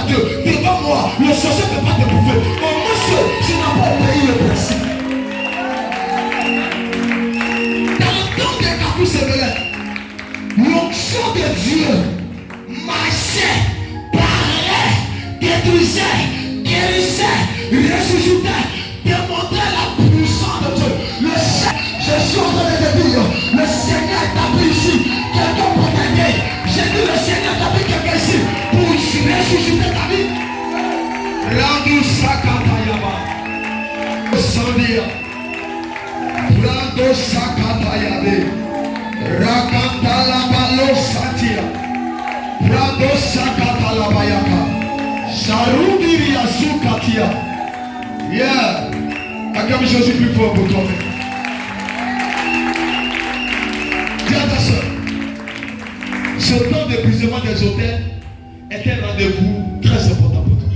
Dieu, devant moi, le sorcier ne peut pas te bouffer. Au moins que je n'ai pas obéi le principe. Dans le temps des Capus Sévérés, l'onction de Dieu marchait, parlait, détruisait, guérissait, ressuscitait, démontrait la puissance de Dieu. Je suis en train de te dire, le Seigneur établit ici quelqu'un pour t'aider. J'ai dit le Seigneur établit quelqu'un ici pour ressusciter ta vie. Randu Sakatayaba. Sandia. Rando Sakatayabe. Rakantalabalo Satia. Rando Sakatalabayaka. Sharudiria Sukatia. Yeah. Acclame Jésus plus fort pour toi-même. Dis à ta soeur, ce temps d'épuisement des hôtels est un rendez-vous très important pour toi.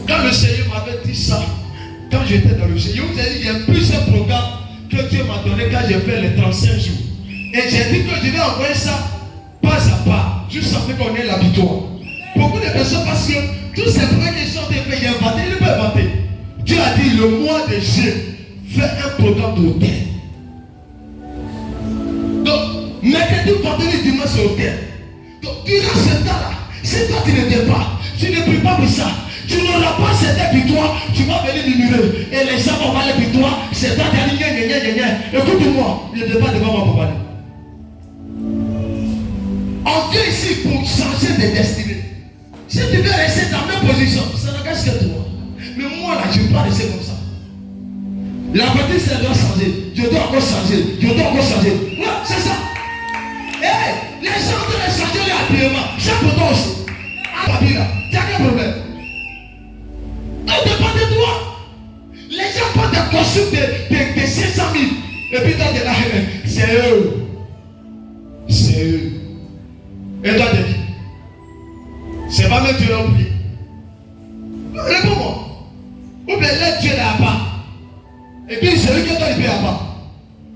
Quand le Seigneur m'avait dit ça, quand j'étais dans le Seigneur, il y a plusieurs programmes que Dieu m'a donné quand j'ai fait les 35 jours. Et j'ai dit que je vais envoyer ça pas à pas, juste afin qu'on ait la victoire. Beaucoup de personnes, parce que tous ces premières questions des pays inventés, ils ne peuvent inventer. Dieu a dit le mois de juin, fais un programme d'hôtel. Donc, mercredi, vendredi, dimanche, c'est hôtel. Donc, durant ce temps-là, si toi tu ne t'es pas, tu ne pries pas pour ça, tu n'auras pas cette victoire, tu vas venir murmurer. Et les gens vont parler de toi, c'est toi qui as dit, écoute-moi, ne te pas devant moi pour parler. On vient ici pour changer de destinée. Si tu veux rester dans la même position, ça ne cache que toi. Mais moi là, je ne peux pas rester comme ça. La bâtisse, elle doit changer. Je dois encore changer. Je dois encore changer. Ouais, c'est ça. Hey, les gens doivent changer les habillements. Chaque bouton aussi. Ah, papier là, tu as quel problème? Tout dépend de toi. Les gens portent des costumes de 500 000. Et puis toi, tu es là, c'est eux. C'est eux. Et toi, tu dis, c'est pas même Dieu l'ont oublié. Réponds-moi. Ou bien là, Dieu là-bas. Et puis c'est lui qui est dans les pieds là-bas.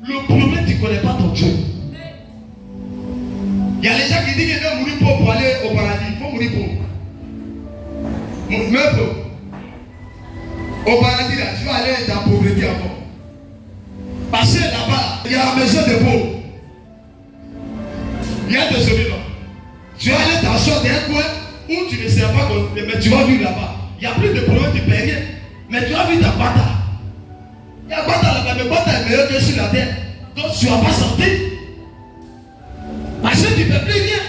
Le problème, tu ne connais pas ton Dieu. Il y a les gens qui disent qu'ils veulent mourir pour aller au paradis. Il faut mourir pour. Même pour. Au paradis, là, tu vas aller dans la pauvreté encore. Parce que là-bas, il y a la maison de pauvres. Il y a des hommes. Tu vas aller t'asseoir dans un coin où tu ne sais pas, mais tu vas vivre là-bas. Il n'y a plus de problème, tu ne payes rien. Mais tu vas vivre dans Bata. Il y a Bata là-bas, mais Bata est meilleur que sur la terre. Donc tu ne vas pas sortir. Parce que tu ne peux plus rien.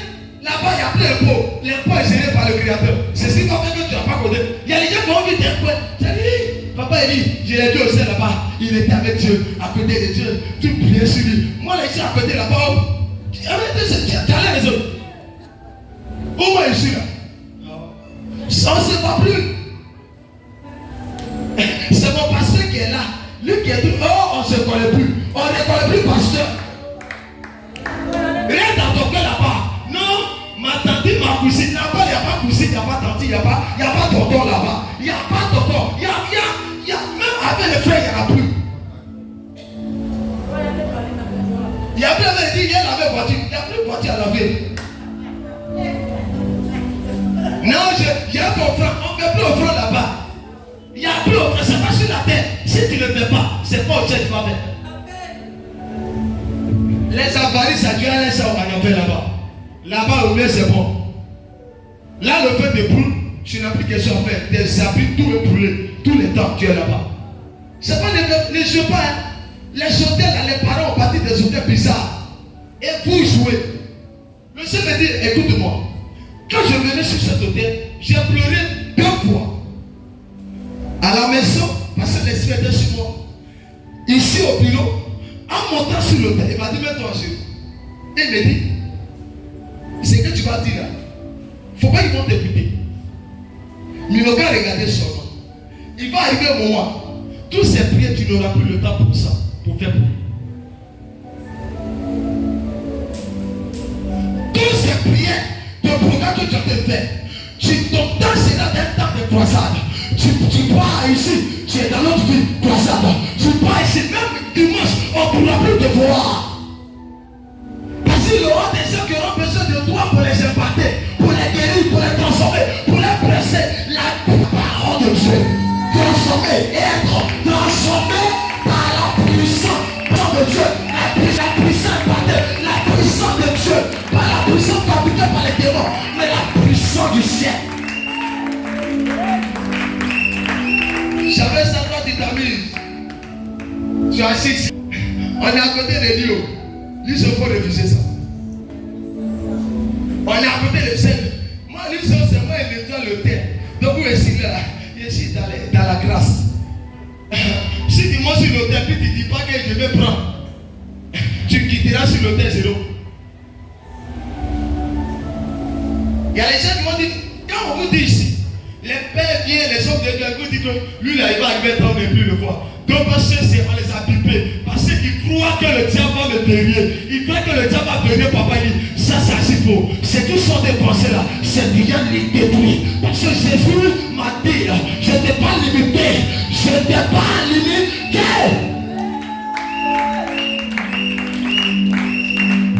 Là-bas, il y a plein d'impôts. L'impôt est géré par le Créateur. C'est ce qui va faire que tu n'as pas compté. Il y a les gens qui ont vu des coins. Tu as dit, papa Eli, je l'ai dit aussi là-bas. Il était avec Dieu, à côté de Dieu. Tu priais sur lui. Moi, les gens à côté là-bas, tu as la raison. Où moi je suis là? Ça on ne sait pas plus. C'est mon pasteur qui est là. Lui qui est tout. Oh, on ne se connaît plus. On ne connaît plus pasteur. Rien dans ton cœur là-bas. Non, ma tante, ma cousine. Là-bas, il n'y a pas cousine, il n'y a pas tante, il n'y a pas tonton là-bas. Il n'y a pas tonton. Il y a même avec les frères, il n'y en a plus. Il y a plus de dire, il y a la même voiture. Il n'y a plus de voiture à laver. Non, il y a un offrande, on ne fait plus offrande là-bas. Il n'y a plus offrande, c'est pas sur la terre. Si tu ne le fais pas, c'est pas au ciel que tu vas faire. Les avaries, ça tu as laissé au canapé là-bas. Là-bas, au mieux, c'est bon. Là, le fait de brûler, tu n'as plus question à faire. Tes habits, tout est brûlé. Tous les temps, tu es là-bas. C'est pas les jeux pas. Hein. Les hôtels, les parents ont parti des hôtels bizarres. Et vous jouez. Le Seigneur me dit, écoute-moi. Quand je venais sur cet hôtel, j'ai pleuré 2 fois. À la maison, parce que l'esprit était sur moi. Ici au bureau, en montant sur l'hôtel, il m'a dit, mets-toi en jeu. Il me dit, c'est que tu vas dire là. Il ne faut pas qu'ils vont t'écouter. Mais le gars regardait seulement. Il va arriver un moment, tous ces prières, tu n'auras plus le temps pour ça, pour faire pour. Tous ces prières, le programme que tu as fait, ton temps sera un temps de croisade. Tu pars ici, tu es dans notre vie, croisade. Tu pars ici, même dimanche, on ne pourra plus te voir. Parce qu'il y aura des gens qui auront besoin de toi pour les imparter, pour les guérir, pour les transformer. ciel. J'avais ça, toi tu t'amuses. Tu es assis. On est à côté de Dieu. Lui, il faut refuser ça. On est à côté de ciel. Moi, lui, c'est moi, il nettoie le terre. Donc, vous êtes là. Je suis dans la grâce. Si tu montes sur l'autel, puis tu ne dis pas que je vais prendre, tu quitteras sur l'autel zéro. Il y a les gens qui vont dire, quand on vous dit ici, les pères viennent, les hommes de Dieu, vous dites que lui là, il va arriver dans mes plus le voir. Donc parce que c'est on les a pipés, parce qu'ils croient que le diable va me bénir. Ils croient que le diable va bénir, papa dit, ça c'est assez faux. Ce qui sont des pensées là, c'est déjà les détruire. Parce que Jésus m'a dit, je ne t'ai pas limité, je ne t'ai pas limité.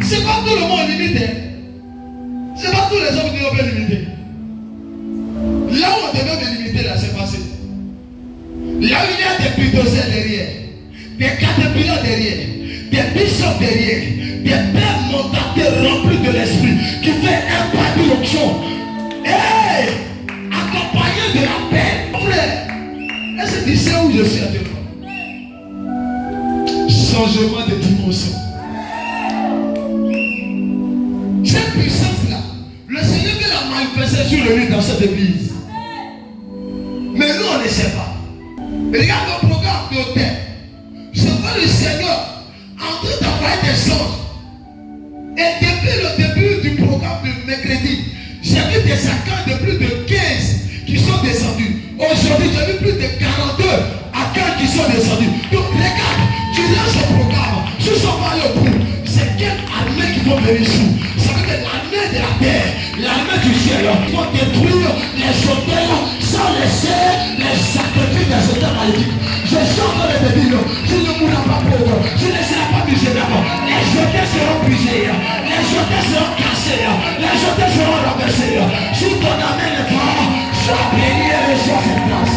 C'est pas tout le monde limité. C'est pas tous les hommes qui ont été limités. Là où on devait me limiter, là, c'est passé. Là où il y a des bulldozers derrière, des caterpillars derrière, des bishops derrière, des pères montateurs remplis de l'esprit qui fait un pas d'onction. Hey! Accompagné de la paix. Frère, est-ce que tu sais où je suis actuellement? Changement de dimension. Cette puissance-là, le Seigneur veut la manifester sur le lit dans cette église. Mais nous, on ne sait pas. Regarde le programme d'hôtel. Je vois le Seigneur en train d'envoyer des songes. Et depuis le début du programme de mercredi, j'ai vu des accords de plus de 15 qui sont descendus. Aujourd'hui, j'ai vu plus de 42 accords qui sont descendus. Donc regarde, tu lances ce programme. Si sont pas au bout, c'est quelle armée qui vont venir sous? Ça veut dire l'armée de la terre, l'armée du ciel, qui vont détruire les hôtels sans laisser les sacrifices des hôtels maléfiques. Je sens dans les débiles, je ne mourrai pas pauvre, je ne serai pas misérable. Les hôtels seront brisés, les hôtels seront cassés, les hôtels seront renversés. Si ton amène n'est pas, sois béni et reçois cette place.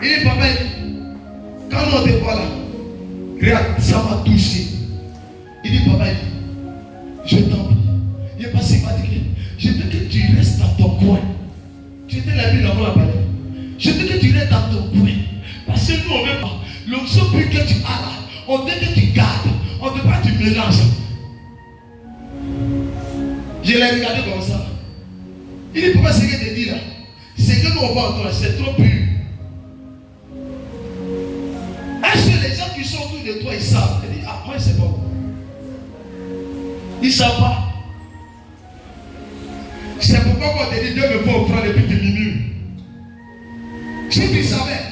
Il dit, papa, quand on te voit là, regarde, ça m'a touché. Il dit, papa, je t'en prie. Il est passé, il m'a dit, je veux que tu restes dans ton coin. Tu étais la ville avant la palais. Je veux que tu restes dans ton coin. Parce que nous, on ne veut pas. L'onction plus que tu as là, on veut que tu gardes. On ne veut pas que tu mélanges. Je l'ai regardé comme ça. Il dit, papa, ce que tu dis là, c'est que nous, on va en toi, c'est trop pur. Est-ce que les gens qui sont autour de toi, ils savent? Ils disent, ah, moi, c'est bon. Ils ne savent pas. C'est pourquoi quand on te dit, Dieu me fait offrande et puis tu murmures. Si tu savais,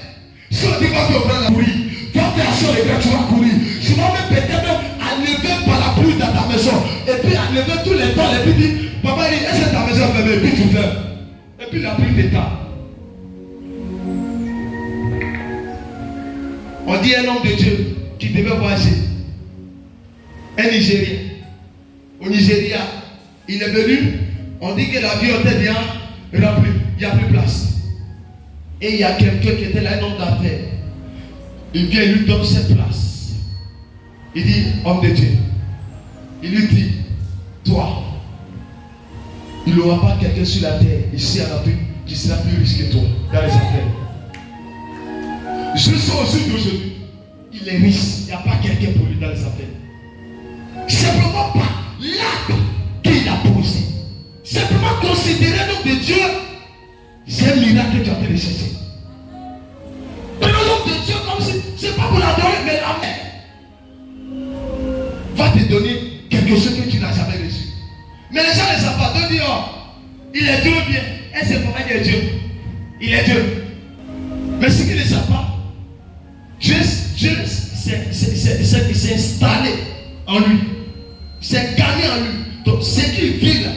si on dit qu'on te offrande la courir, va faire sur les gars, tu vas courir. Tu vas même peut-être enlever par la pluie dans ta maison. Et puis enlever tous les temps. Et puis dire, papa, est-ce que ta maison est fermée? Et puis tu fermes. Et puis la pluie t'éteint. On dit un homme de Dieu qui devait voyager. Un Nigérien. Au Nigeria, il est venu. On dit que l'avion était bien rempli. Il n'y a plus de place. Et il y a quelqu'un qui était là, un homme d'affaires. Il vient lui donner cette place. Il dit, homme de Dieu. Il lui dit, toi, il n'y aura pas quelqu'un sur la terre, ici à l'Afrique, qui sera plus riche que toi dans les affaires. Je sens aussi d'aujourd'hui, il est riche, il n'y a pas quelqu'un pour lui dans les affaires. Simplement pas l'acte qu'il a posé. Simplement considérer l'homme de Dieu, c'est un miracle que tu as fait de chercher. Prenons l'homme de Dieu comme si, c'est pas pour l'adorer, mais la mère va te donner quelque chose que tu n'as jamais reçu. Mais les gens ne savent pas, te dire, oh, il est Dieu bien, et c'est pour qu'il est Dieu. Il est Dieu. Mais ce qu'ils ne savent pas, Dieu s'est installé en lui. C'est gagné en lui. Donc ce qu'il vit là,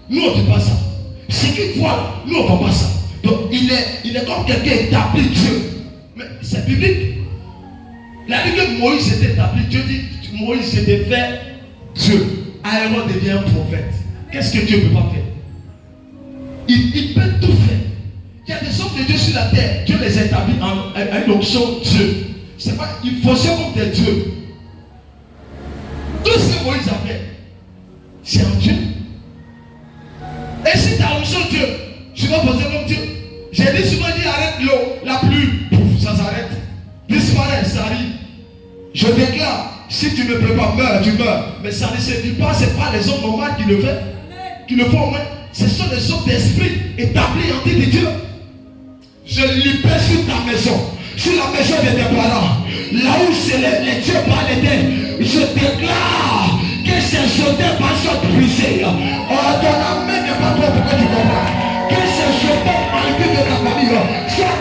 nous on ne fait pas ça. Ce qu'il voit là, nous on ne fait pas ça. Donc il est comme quelqu'un établi Dieu. Mais c'est biblique. La Bible que Moïse était établi, Dieu dit Moïse s'était fait Dieu. Aaron devient un prophète. Qu'est-ce que Dieu ne peut pas faire? Il peut tout faire. Il y a des hommes de Dieu sur la terre. Dieu les établit en une onction Dieu. C'est pas, ils fonctionnent comme des dieux. Tout ce Moïse a fait? C'est en Dieu. Et si tu as reçu Dieu, tu vas poser comme Dieu. J'ai dit souvent, dit arrête l'eau, la pluie, pouf, ça s'arrête. Disparaît, ça arrive. Je déclare, si tu ne peux pas meurs, tu meurs. Mais ça ne se dit pas, ce n'est pas les hommes normaux qui le font. Qui le font, mais ce sont les hommes d'esprit établis en Dieu de Dieu. Je libère sur ta maison, sur la maison de tes parents, là où c'est les dieux par d'elle. Je déclare que ces jetés sont brisés. Oh, ton âme n'est pas toi, pourquoi tu comprends? Que ces jetés malgré de ta famille soient